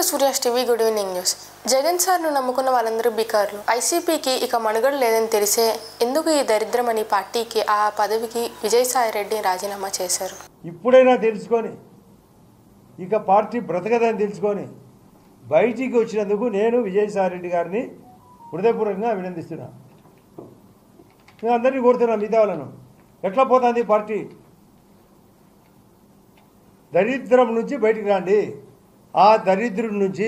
Surya's TV good evening news. Jagan సార్ను నమ్ముకున్న వాళ్ళందరూ బికార్లు. ఐసీపీకి ఇక మనుగడ లేదని తెలిసే ఎందుకు ఈ దరిద్రమని పార్టీకి ఆ పదవికి విజయసాయి రెడ్డి రాజీనామా చేశారు. ఇప్పుడైనా తెలుసుకొని ఇక పార్టీ బ్రతకదని తెలుసుకొని బయటికి వచ్చినందుకు నేను విజయసాయి రెడ్డి గారిని హృదయపూర్వకంగా అభినందిస్తున్నా. నేను అందరినీ కోరుతున్నా, మిగతా వాళ్ళను ఎట్లా పోతుంది పార్టీ? దరిద్రం నుంచి బయటికి రండి. ఆ దరిద్రం నుంచి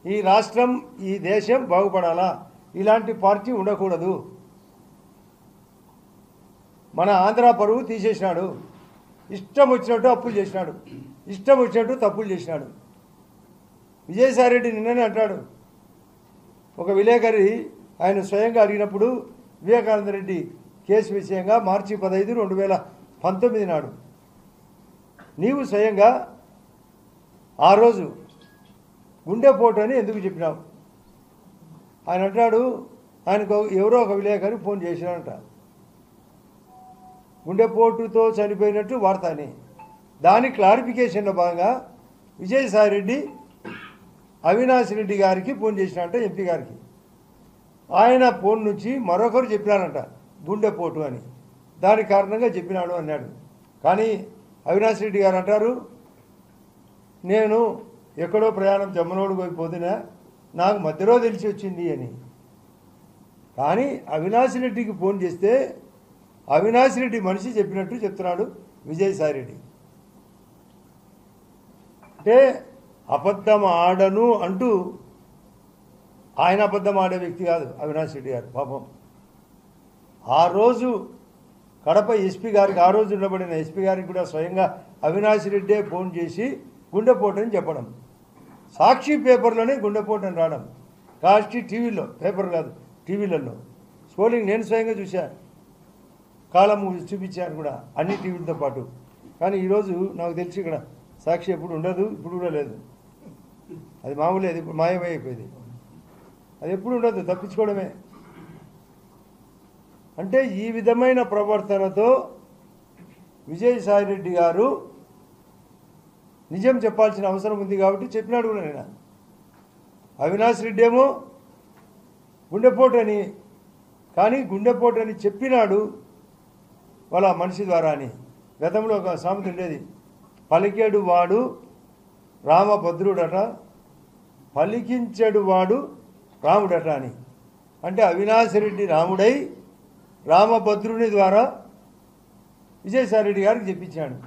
ఈ రాష్ట్రం ఈ దేశం బాగుపడాలా. ఇలాంటి పార్టీ ఉండకూడదు. మన ఆంధ్ర పరువు తీసేసినాడు. ఇష్టం వచ్చినట్టు అప్పులు చేసినాడు, ఇష్టం వచ్చినట్టు తప్పులు చేసినాడు. విజయసాయి రెడ్డి నిన్ననే అంటాడు, ఒక విలేకరి ఆయన స్వయంగా అడిగినప్పుడు వివేకానంద రెడ్డి కేసు విషయంగా మార్చి 15, 2019 నాడు నీవు స్వయంగా ఆ రోజు గుండెపోటు అని ఎందుకు చెప్పినావు? ఆయన అంటాడు, ఆయనకు ఎవరో ఒక విలేకరి ఫోన్ చేసినాడంట, గుండెపోటుతో చనిపోయినట్టు వార్త అని. దాని క్లారిఫికేషన్లో భాగంగా విజయసాయి రెడ్డి అవినాష్ రెడ్డి గారికి ఫోన్ చేసినాడంట, ఎంపీ గారికి. ఆయన ఫోన్ నుంచి మరొకరు చెప్పినారంట గుండెపోటు అని, దాని కారణంగా చెప్పినాడు అన్నాడు. కానీ అవినాష్ రెడ్డి గారు అంటారు, నేను ఎక్కడో ప్రయాణం జమ్మనోడు పోయిపోతున్నా, నాకు మధ్యలో తెలిసి వచ్చింది అని. కానీ అవినాష్ రెడ్డికి ఫోన్ చేస్తే అవినాష్ రెడ్డి మనిషి చెప్పినట్టు చెప్తున్నాడు విజయసాయి రెడ్డి. అంటే అబద్ధం ఆడను అంటూ, ఆయన అబద్ధం ఆడే వ్యక్తి కాదు అవినాష్ రెడ్డి గారు. పాపం ఆ రోజు కడప ఎస్పీ గారికి, ఆ రోజు ఉండబడిన ఎస్పీ గారికి కూడా స్వయంగా అవినాష్ రెడ్డే ఫోన్ చేసి గుండెపోటు అని చెప్పడం, సాక్షి పేపర్లోనే గుండెపోటు అని రావడం, కాస్టి టీవీలో, పేపర్ కాదు టీవీలలో స్కోలింగ్ నేను స్వయంగా చూశాను, కాలం చూపించాను కూడా అన్ని టీవీలతో పాటు. కానీ ఈరోజు నాకు తెలిసి ఇక్కడ సాక్షి ఎప్పుడు ఉండదు, ఇప్పుడు కూడా లేదు. అది మామూలే, అది ఇప్పుడు మాయమైపోయింది. అది ఎప్పుడు ఉండదు, తప్పించుకోవడమే. అంటే ఈ విధమైన ప్రవర్తనతో విజయసాయి రెడ్డి గారు నిజం చెప్పాల్సిన అవసరం ఉంది కాబట్టి చెప్పినాడు కూడా. నేను అవినాష్ రెడ్డి ఏమో గుండెపోటు అని, కానీ గుండెపోటు అని చెప్పినాడు వాళ్ళ మనిషి ద్వారా అని. గతంలో ఒక సామెత ఉండేది, పలికేడు వాడు రామభద్రుడట, పలికించడు వాడు రాముడట అని. అంటే అవినాష్ రెడ్డి రాముడై రామభద్రుని ద్వారా విజయసాయి రెడ్డి గారికి చెప్పించాడు,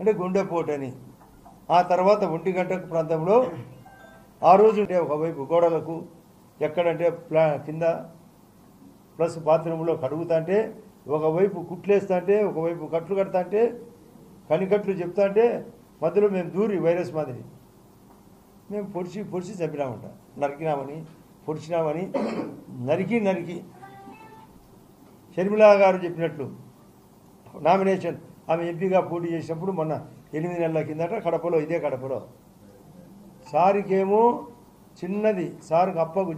అంటే గుండెపోటు అని. ఆ తర్వాత 1 గంట ప్రాంతంలో ఆ రోజు ఉంటే ఒకవైపు గోడలకు ఎక్కడంటే కింద ప్లస్ బాత్రూంలో కడుగుతా అంటే, ఒకవైపు కుట్లేస్తా అంటే, ఒకవైపు కట్లు కడతా అంటే, కనికట్లు చెప్తా అంటే, మధ్యలో మేము దూరి వైరస్ మాదిరి మేము పొడిచి చంపినామంట, నరికినామని, పొడిచినామని, నరికి షర్మిలా గారు చెప్పినట్లు నామినేషన్ ఆమె ఎంపీగా పోటీ చేసినప్పుడు మొన్న 8 నెలల కిందట కడపలో, ఇదే కడపలో సారికేమో చిన్నది, సారుకు అప్పకు,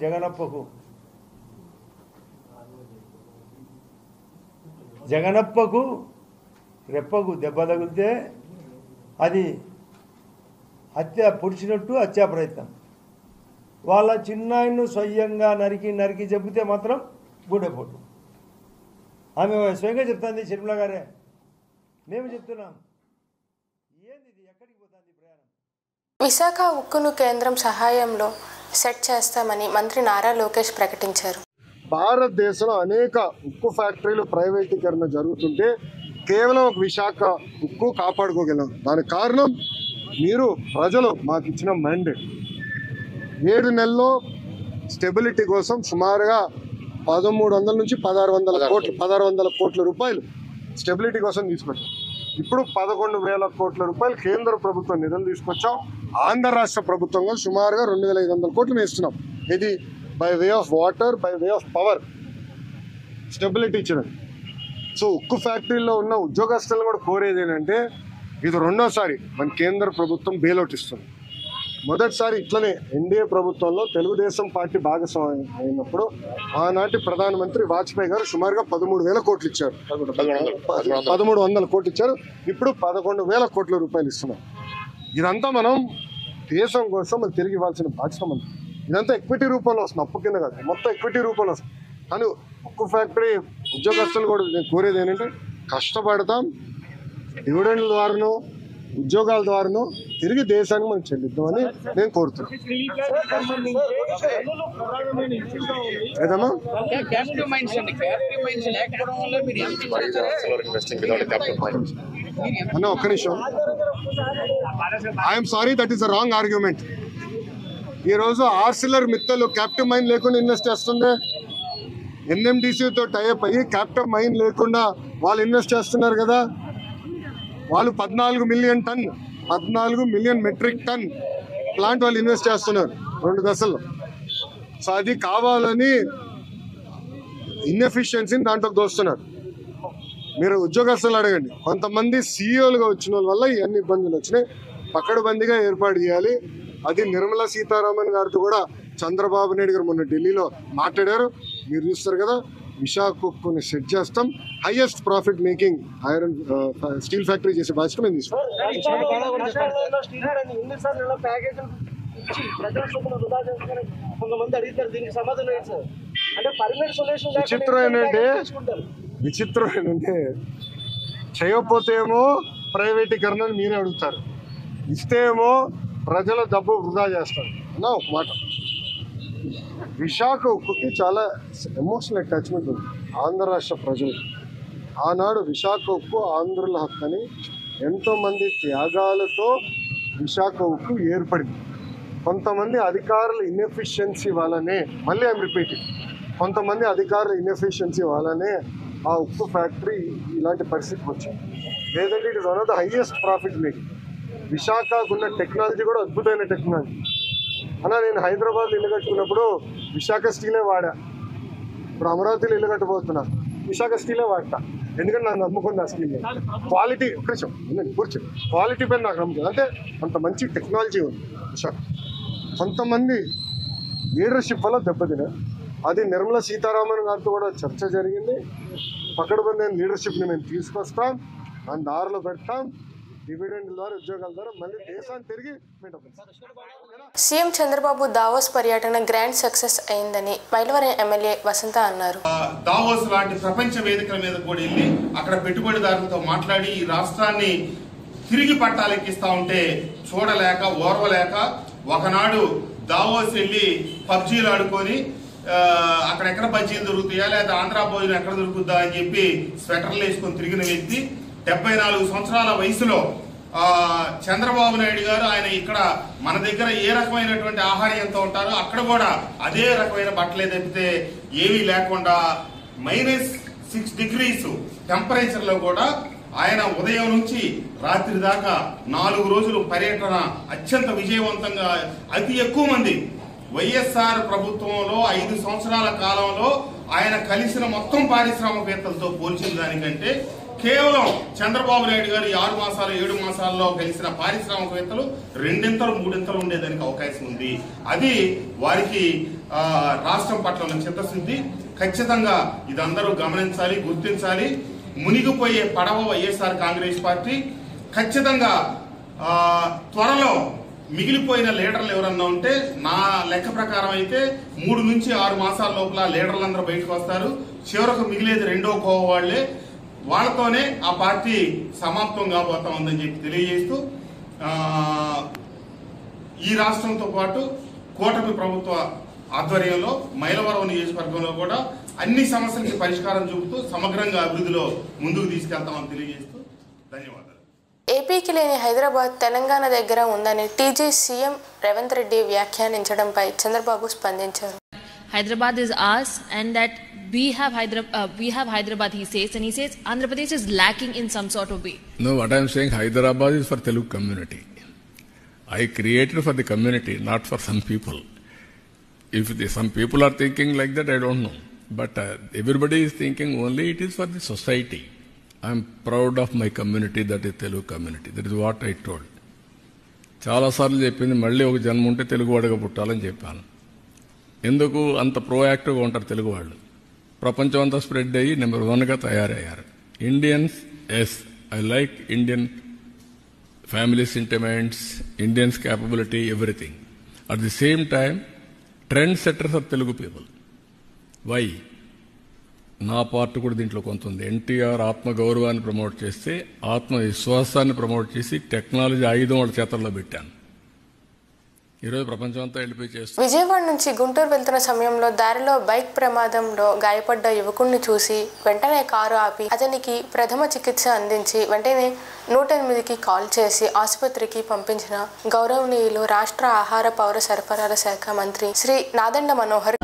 జగనప్పకు రెప్పకు దెబ్బ తగిలితే అది హత్య, పొడిచినట్టు హత్యా ప్రయత్నం. వాళ్ళ చిన్నాయన్ను స్వయంగా నరికి చెబితే మాత్రం గుండెపోటు. ఆమె స్వయంగా చెప్తుంది, షర్మిలా గారే, మేము చెప్తున్నాం. ఏంది ఇది, ఎక్కడికి పోతుంది ప్రయాణం? విశాఖ ఉక్కును కేంద్రం సహాయంలో సెట్ చేస్తామని మంత్రి నారా లోకేష్ ప్రకటించారు. భారతదేశంలో అనేక ఉక్కు ఫ్యాక్టరీలు ప్రైవేటీకరణ జరుగుతుంటే కేవలం ఒక విశాఖ ఉక్కు కాపాడుకోగలం. దానికి కారణం మీరు ప్రజలు మాకు ఇచ్చిన మ్యాండేట్. 7 నెలల్లో స్టెబిలిటీ కోసం సుమారుగా 1300 నుంచి 1600 కోట్ల రూపాయలు స్టెబిలిటీ కోసం తీసుకొచ్చాం. ఇప్పుడు 11,000 కోట్ల రూపాయలు కేంద్ర ప్రభుత్వం నిధులు తీసుకొచ్చాం. ఆంధ్ర రాష్ట్ర ప్రభుత్వంగా సుమారుగా 2,500 కోట్లు వేస్తున్నాం. ఇది by way of water, by way of power stability ఇచ్చినది. సో ఉక్కు ఫ్యాక్టరీలో ఉన్న ఉద్యోగస్తులను కూడా కోరేది ఏంటంటే, ఇది 2వసారి మన కేంద్ర ప్రభుత్వం బెయిలౌట్ ఇస్తుంది. మొదటిసారి ఇట్లనే ఎన్డీఏ ప్రభుత్వంలో తెలుగుదేశం పార్టీ భాగస్వామ్యం అయినప్పుడు ఆనాటి ప్రధానమంత్రి వాజ్పేయి గారు సుమారుగా 13,000 కోట్లు ఇచ్చారు, 1,300 కోట్లు ఇచ్చారు. ఇప్పుడు 11,000 కోట్ల రూపాయలు ఇస్తున్నాం. ఇదంతా మనం దేశం కోసం అది తిరిగి ఇవ్వాల్సిన బాధ్యత ఉంది. ఇదంతా ఎక్విటీ రూపంలో వస్తుంది, అప్పు కింద కాదు, మొత్తం ఎక్విటీ రూపంలో వస్తుంది. కానీ ఉక్కు ఫ్యాక్టరీ ఉద్యోగస్తులు కూడా నేను కోరేది ఏంటంటే కష్టపడతాం, డివిడెండ్ల ద్వారానో ఉద్యోగాల ద్వారానో తిరిగి దేశానికి మనం చెల్లిద్దామని నేను కోరుతున్నాను. అన్న ఒక్క నిమిషం, I'm sorry, that is a wrong argument. ఈరోజు ఆర్సిలర్ మిత్తలు క్యాప్టివ్ మైన్ లేకుండా ఇన్వెస్ట్ చేస్తుంది, ఎన్ఎండిసితో టైఅప్ అయ్యి క్యాప్టివ్ మైన్ లేకుండా వాళ్ళు ఇన్వెస్ట్ చేస్తున్నారు కదా. వాళ్ళు 14 మిలియన్ మెట్రిక్ టన్ ప్లాంట్ వాళ్ళు ఇన్వెస్ట్ చేస్తున్నారు 2 దశల్లో. సో అది కావాలని ఇన్ఎఫిషియన్సీని దాంట్లోకి దోస్తున్నారు. మీరు ఉద్యోగస్తులు అడగండి, కొంతమంది సీఈఓలుగా వచ్చిన వల్ల ఇవన్నీ ఇబ్బందులు వచ్చినాయి. పకడ్బందీగా ఏర్పాటు చేయాలి. అది నిర్మలా సీతారామన్ గారితో కూడా చంద్రబాబు నాయుడు గారు మొన్న ఢిల్లీలో మాట్లాడారు, మీరు చూస్తారు కదా. విశాఖని సెట్ చేస్తాం, highest profit making iron steel factory చేసే బాధ్యత మేము తీసుకుంటాం. విచిత్రం ఏంటంటే చేయకపోతే ఏమో ప్రైవేటీకరణ మీరే అడుగుతారు, ఇస్తే ఏమో ప్రజల డబ్బు వృధా చేస్తారు. అన్నా ఒక మాట, విశాఖ ఉక్కుకి చాలా ఎమోషనల్ అటాచ్మెంట్ ఉంది ఆంధ్ర రాష్ట్ర ప్రజలకు. ఆనాడు విశాఖ ఉక్కు ఆంధ్రుల హక్కు అని ఎంతోమంది త్యాగాలతో విశాఖ ఉక్కు ఏర్పడింది. కొంతమంది అధికారుల ఇన్ఎఫిషియన్సీ వల్లనే, మళ్ళీ ఐఎమ్ రిపీటింగ్, కొంతమంది అధికారుల ఇన్ఎఫిషియన్సీ వల్లనే ఆ ఉక్కు ఫ్యాక్టరీ ఇలాంటి పరిస్థితికి వచ్చింది. లేదంటే it is one of the highest profit making. విశాఖకు ఉన్న టెక్నాలజీ కూడా అద్భుతమైన టెక్నాలజీ. అన్నా నేను హైదరాబాద్ ఇల్లు కట్టుకున్నప్పుడు విశాఖ స్టీలే వాడా, ఇప్పుడు అమరావతిలో ఇల్లు కట్టబోతున్నా విశాఖ స్టీలే వాడతా, ఎందుకంటే నాకు నమ్ముకుంది ఆ స్టీల్ క్వాలిటీ. కొంచెం కూర్చో, క్వాలిటీ పైన నాకు నమ్ముతుంది, అంటే అంత మంచి టెక్నాలజీ ఉంది విశాఖ. కొంతమంది లీడర్షిప్ వల్ల దెబ్బతిన, అది నిర్మలా సీతారామన్ గారితో కూడా చర్చ జరిగింది. పకడ్బందీ లీడర్షిప్ని మేము తీసుకొస్తాం, దాని దారిలో పెడతాం, డివిడెండ్ ద్వారా ఉద్యోగాల ద్వారా మళ్ళీ దేశాన్ని తిరిగి సీఎం చంద్రబాబు దావోస్ పర్యటన గ్రాండ్ సక్సెస్ అయిందని మైలవరం ఎమ్మెల్యే వసంత అన్నారు. దావోస్ లాంటి ప్రపంచ వేదికల మీద కూడా వెళ్ళి అక్కడ పెట్టుబడిదారులతో మాట్లాడి ఈ రాష్ట్రాన్ని తిరిగి పట్టాలెక్కిస్తా ఉంటే చూడలేక ఓర్వలేక ఒకనాడు దావోస్ వెళ్ళి పబ్జీలు ఆడుకొని అక్కడెక్కడ బజ్జీలు దొరుకుతాయా లేదా ఆంధ్ర భోజనం ఎక్కడ దొరుకుద్దా అని చెప్పి స్వెటర్లు వేసుకొని తిరిగిన వ్యక్తి 74 సంవత్సరాల వయసులో చంద్రబాబు నాయుడు గారు ఆయన ఇక్కడ మన దగ్గర ఏ రకమైనటువంటి ఆహారం ఎంత ఉంటారో అక్కడ కూడా అదే రకమైన బట్టలే తప్పితే ఏమీ లేకుండా -6 degrees టెంపరేచర్ లో కూడా ఆయన ఉదయం నుంచి రాత్రి దాకా 4 రోజులు పర్యటన అత్యంత విజయవంతంగా అతి ఎక్కువ మంది వైఎస్ఆర్ ప్రభుత్వంలో 5 సంవత్సరాల కాలంలో ఆయన కలిసిన మొత్తం పారిశ్రామికవేత్తలతో పోల్చిన దానికంటే కేవలం చంద్రబాబు నాయుడు గారు 6 మాసాలు 7 మాసాల్లో కలిసిన పారిశ్రామికవేత్తలు 2 3 ఉండేదానికి అవకాశం ఉంది. అది వారికి రాష్ట్రం పట్ల ఉన్న చిత్తశుద్ధి. ఖచ్చితంగా ఇదందరూ గమనించాలి, గుర్తించాలి. మునిగిపోయే పడవ వైఎస్ఆర్ కాంగ్రెస్ పార్టీ. ఖచ్చితంగా త్వరలో మిగిలిపోయిన లీడర్లు ఎవరన్నా ఉంటే నా లెక్క ప్రకారం అయితే 3 నుంచి 6 మాసాల లోపల లీడర్లందరూ బయటకు వస్తారు. చివరకు మిగిలేది 2వ కోవ వాళ్లే. వాళ్ళతోనే ఆ పార్టీ సమాప్తం కాబోతా ఉందని చెప్పి తెలియజేస్తూ ఈ రాష్ట్రంతో పాటు కూటమి ప్రభుత్వ ఆధ్వర్యంలో మైలవరం నియోజకవర్గంలో కూడా అన్ని సమస్యలకి పరిష్కారం చూపుతూ సమగ్రంగా అభివృద్ధిలో ముందుకు తీసుకెళ్తామని తెలియజేస్తూ ధన్యవాదాలు. ఏపీకి లేని హైదరాబాద్ తెలంగాణ దగ్గర ఉందని టీజీ సీఎం రేవంత్ రెడ్డి వ్యాఖ్యానించడంపై చంద్రబాబు స్పందించారు. Hyderabad is ours and that we have Hyderabad, he says, and he says Andhra Pradesh is lacking in some sort of way. No, what I am saying, Hyderabad is for Telugu community. I created for the community, not for some people. If some people are thinking like that, I don't know. But everybody is thinking only it is for the society. I am proud of my community, that is Telugu community. That is what I told. చాలా సార్లు చెప్పింది, మళ్ళీ ఒక జన్మ ఉంటే తెలుగు వాడిగా పుట్టాలని చెప్పాను. ఎందుకు అంత ప్రోయాక్టివ్గా ఉంటారు తెలుగు వాళ్ళు? ప్రపంచం అంతా స్ప్రెడ్ అయ్యి నెంబర్ 1గా తయారయ్యారు. Indians, yes, I like Indian family sentiments, Indians' capability, everything. At the same time, trendsetters are Telugu people. Why? నా పార్ట్ కూడా దీంట్లో కొంత ఉంది. ఎన్టీఆర్ ఆత్మగౌరవాన్ని ప్రమోట్ చేస్తే ఆత్మవిశ్వాసాన్ని ప్రమోట్ చేసి టెక్నాలజీ ఆయుధం వాళ్ళ చేతల్లో పెట్టాను. ఈరోజు ప్రపంచం అంతా వెళ్ళిపోయి చేస్తాం. విజయవాడ నుంచి గుంటూరు వెళ్తున్న సమయంలో దారిలో బైక్ ప్రమాదంలో గాయపడ్డ యువకుడిని చూసి వెంటనే కారు ఆపి అతనికి ప్రథమ చికిత్స అందించి వెంటనే 108కి కాల్ చేసి ఆసుపత్రికి పంపించిన గౌరవనీయులు రాష్ట్ర ఆహార పౌర సరఫరాల శాఖ మంత్రి శ్రీ నాదెండ్ల మనోహర్.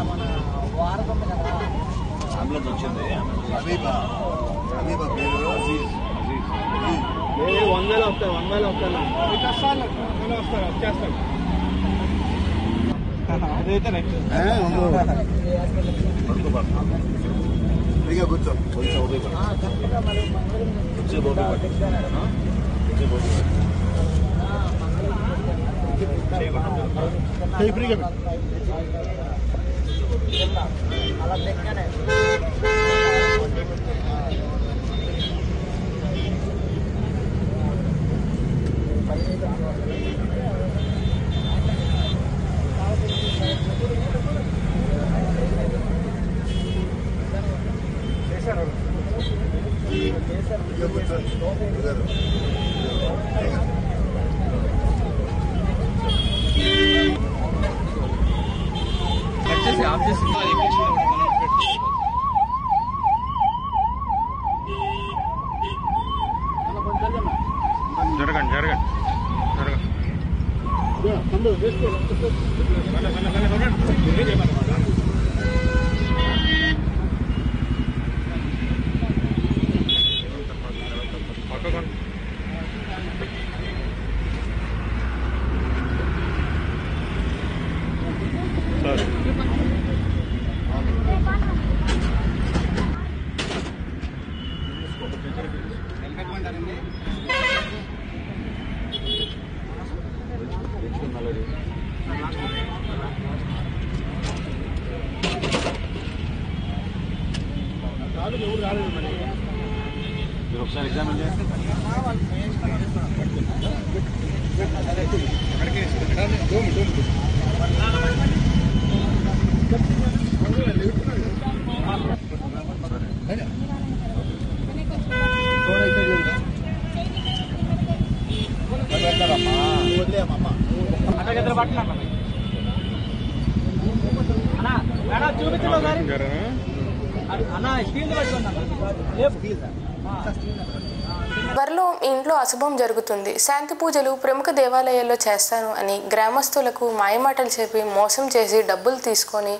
త్వరలో మీ ఇంట్లో అశుభం జరుగుతుంది, శాంతి పూజలు ప్రముఖ దేవాలయాల్లో చేస్తాను అని గ్రామస్తులకు మాయమాటలు చెప్పి మోసం చేసి డబ్బులు తీసుకొని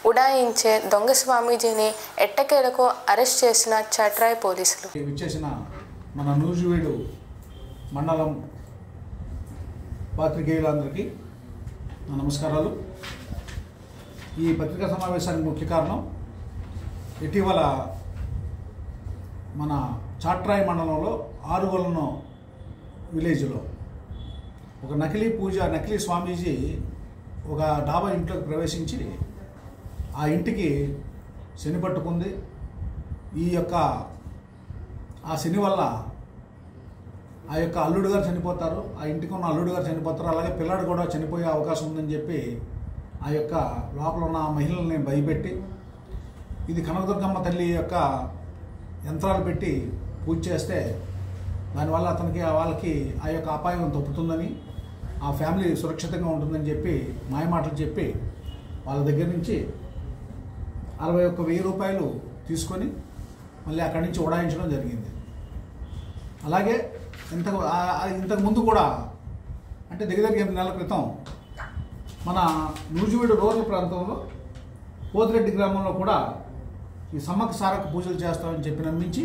ఉడాయించే దొంగ స్వామీజీని ఎట్టకేలకు అరెస్ట్ చేసిన చట్రాయ్ పోలీసులు. విచ్చేసిన మన నూజివీడు మండలం పాత్రికేయులందరికీ నా నమస్కారాలు. ఈ పత్రికా సమావేశానికి ముఖ్య కారణం ఇటీవల మన చాట్రాయ్ మండలంలో ఆరుగొలను విలేజ్లో ఒక నకిలీ స్వామీజీ ఒక డాబా ఇంట్లోకి ప్రవేశించి ఆ ఇంటికి శని పట్టుకుంది. ఆ శని వల్ల ఆ యొక్క అల్లుడు గారు చనిపోతారు, ఆ ఇంటికి ఉన్న అల్లుడు గారు చనిపోతారు, అలాగే పిల్లాడు కూడా చనిపోయే అవకాశం ఉందని చెప్పి ఆ యొక్క లోపల ఉన్న మహిళల్ని భయపెట్టి ఇది కనకదుర్గమ్మ తల్లి యొక్క యంత్రాలు పెట్టి పూజ చేస్తే దానివల్ల వాళ్ళకి ఆ యొక్క అపాయం తప్పుతుందని, ఆ ఫ్యామిలీ సురక్షితంగా ఉంటుందని చెప్పి మాయమాటలు చెప్పి వాళ్ళ దగ్గర నుంచి 61,000 రూపాయలు తీసుకొని మళ్ళీ అక్కడి నుంచి ఉడాయించడం జరిగింది. అలాగే ఇంతకు ముందు కూడా అంటే దగ్గర 8 నెలల క్రితం మన నూజివీడు రూరల్ ప్రాంతంలో పోతిరెడ్డి గ్రామంలో కూడా ఈ సమ్మక్క సారక్క పూజలు చేస్తామని చెప్పి నమ్మించి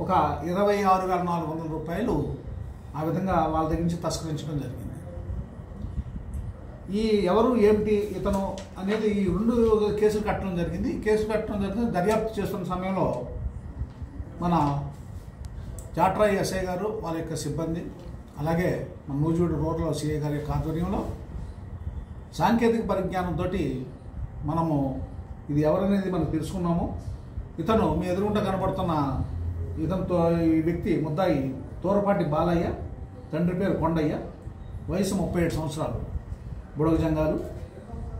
ఒక 26,400 రూపాయలు ఆ విధంగా వాళ్ళ దగ్గర నుంచి తస్కరించడం జరిగింది. ఈ ఎవరు ఏమిటి ఇతను అనేది ఈ 2 కేసులు కట్టడం జరిగింది. దర్యాప్తు చేస్తున్న సమయంలో మన చాట్రాయ్ ఎస్ఐ గారు వాళ్ళ యొక్క సిబ్బంది అలాగే మన నూజివీడు రూరల్ సిఐ గారి యొక్క ఆధ్వర్యంలో సాంకేతిక పరిజ్ఞానంతో మనము ఇది ఎవరనేది మనం తెలుసుకున్నాము. ఇతను మీ ఎదురుగుండా కనబడుతున్న ఈ వ్యక్తి ముద్దాయి తోరపాటి బాలయ్య, తండ్రి పేరు కొండయ్య, వయసు 37 సంవత్సరాలు, బుడగజంగాలు,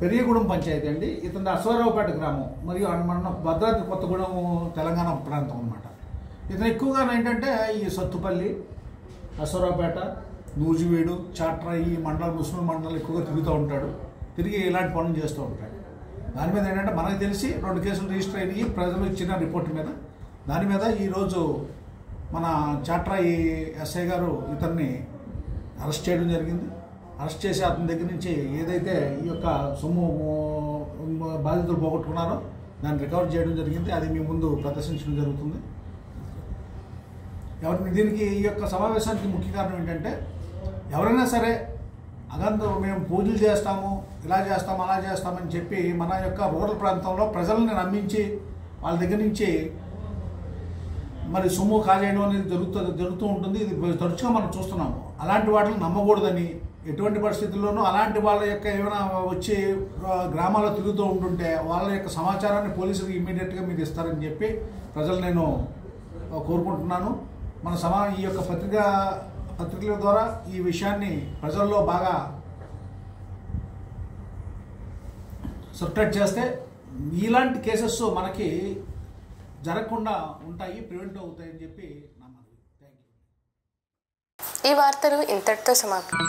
పెరియగూడెం పంచాయతీ అండి. ఇతని అశ్వారావుపేట గ్రామం మరియు మన భద్రాద్రి కొత్తగూడెం తెలంగాణ ప్రాంతం అన్నమాట. ఇతను ఎక్కువగా ఏంటంటే ఈ సత్తుపల్లి, అశ్వారావుపేట, నూజివీడు, చాట్రా ఈ మండలం, ముస్లిం మండలం ఎక్కువగా తిరుగుతూ ఉంటాడు. తిరిగి ఇలాంటి పనులు చేస్తూ ఉంటాడు. దాని మీద ఏంటంటే మనకు తెలిసి 2 కేసులు రిజిస్టర్ అయ్యి ప్రజలు ఇచ్చిన రిపోర్ట్ మీద దాని మీద ఈరోజు మన చాట్రా ఈ ఎస్ఐ గారు ఇతన్ని అరెస్ట్ చేయడం జరిగింది. అరెస్ట్ చేసి అతని దగ్గర నుంచి ఏదైతే ఈ యొక్క సొమ్ము బాధితులు పోగొట్టుకున్నారో దాన్ని రికవర్ చేయడం జరిగింది. అది మీ ముందు ప్రదర్శించడం జరుగుతుంది. దీనికి ఈ యొక్క సమావేశానికి ముఖ్య కారణం ఏంటంటే ఎవరైనా సరే అగందు మేము పూజలు చేస్తాము, ఇలా చేస్తాము, అలా చేస్తామని చెప్పి మన యొక్క రూరల్ ప్రాంతంలో ప్రజల్ని నమ్మించి వాళ్ళ దగ్గర నుంచి మరి సొమ్ము కాజేయడం అనేది జరుగుతూ ఉంటుంది. ఇది తరచుగా మనం చూస్తున్నాము. అలాంటి వాటిని నమ్మకూడదని, ఎటువంటి పరిస్థితుల్లోనూ అలాంటి వాళ్ళ యొక్క ఏమైనా వచ్చి గ్రామాల్లో తిరుగుతూ ఉంటుంటే వాళ్ళ యొక్క సమాచారాన్ని పోలీసులకు ఇమ్మీడియట్గా మీరు ఇస్తారని చెప్పి ప్రజలు నేను కోరుకుంటున్నాను. మన ఈ యొక్క పత్రికల ద్వారా ఈ విషయాన్ని ప్రజల్లో బాగా సర్క్యులేట్ చేస్తే ఇలాంటి కేసెస్ మనకి జరగకుండా ఉంటాయి, ప్రివెంట్ అవుతాయని చెప్పి నా మనవి. Thank you. ఈ వార్తలు ఇంతటితో సమాప్తం.